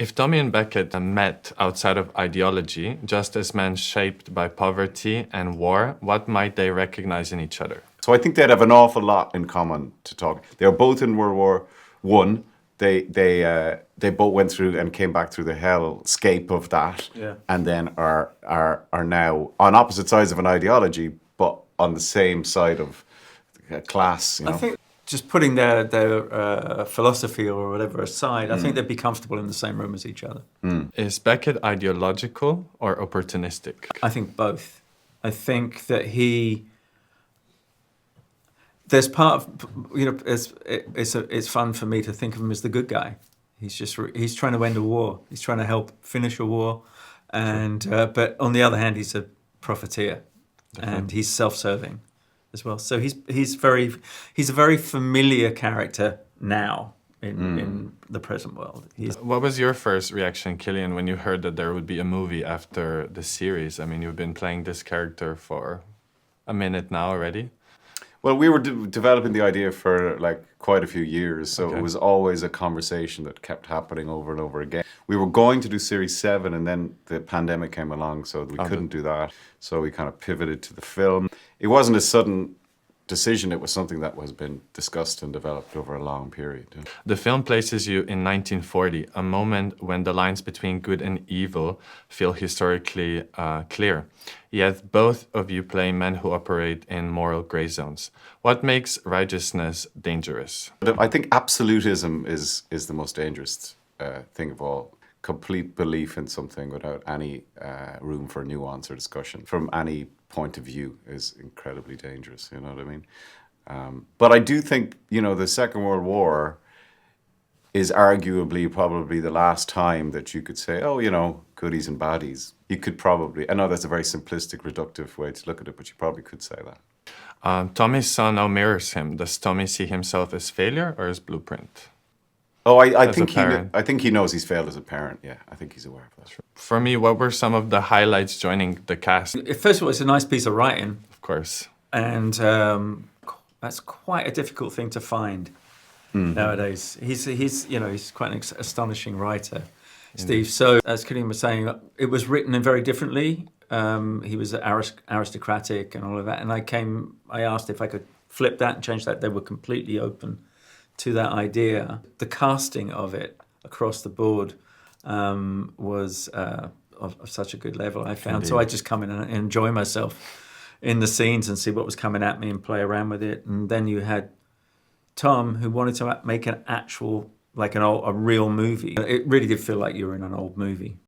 If Tommy and Beckett met outside of ideology, just as men shaped by poverty and war, what might they recognize in each other? So I think they'd have an awful lot in common to talk. They were both in World War One. They both went through and came back through the hellscape of that, and then are now on opposite sides of an ideology, but on the same side of class. You know? I think just putting their philosophy or whatever aside, I think they'd be comfortable in the same room as each other. Is Beckett ideological or opportunistic? I think both. I think that there's part of, it's fun for me to think of him as the good guy. He's trying to end a war. He's trying to help finish a war, and but on the other hand, he's a profiteer, and he's self-serving as well. So he's a very familiar character now in the present world. What was your first reaction, Cillian, when you heard that there would be a movie after the series? I mean, you've been playing this character for a minute now already. Well, we were developing the idea for like quite a few years, so it was always a conversation that kept happening over and over again. We were going to do Series 7, and then the pandemic came along, so we couldn't do that. So we kind of pivoted to the film. It wasn't a sudden decision, it was something that was been discussed and developed over a long period. The film places you in 1940, a moment when the lines between good and evil feel historically clear. Yet both of you play men who operate in moral gray zones. What makes righteousness dangerous? I think absolutism is the most dangerous thing of all. Complete belief in something without any room for nuance or discussion from any point of view is incredibly dangerous, you know what I mean? But I do think, the Second World War is arguably probably the last time that you could say, goodies and baddies. You could probably, I know that's a very simplistic, reductive way to look at it, but you probably could say that. Tommy's son now mirrors him. Does Tommy see himself as failure or as blueprint? Oh, I think he knows he's failed as a parent. Yeah, I think he's aware of that. For me, what were some of the highlights joining the cast? First of all, it's a nice piece of writing. Of course. And that's quite a difficult thing to find nowadays. He's quite an astonishing writer, Steve. So, as Cillian was saying, it was written very differently. He was aristocratic and all of that. And I asked if I could flip that and change that. They were completely open to that idea. The casting of it across the board was of such a good level, I found. Indeed. So I just come in and enjoy myself in the scenes and see what was coming at me and play around with it. And then you had Tom, who wanted to make an actual, a real movie. It really did feel like you were in an old movie.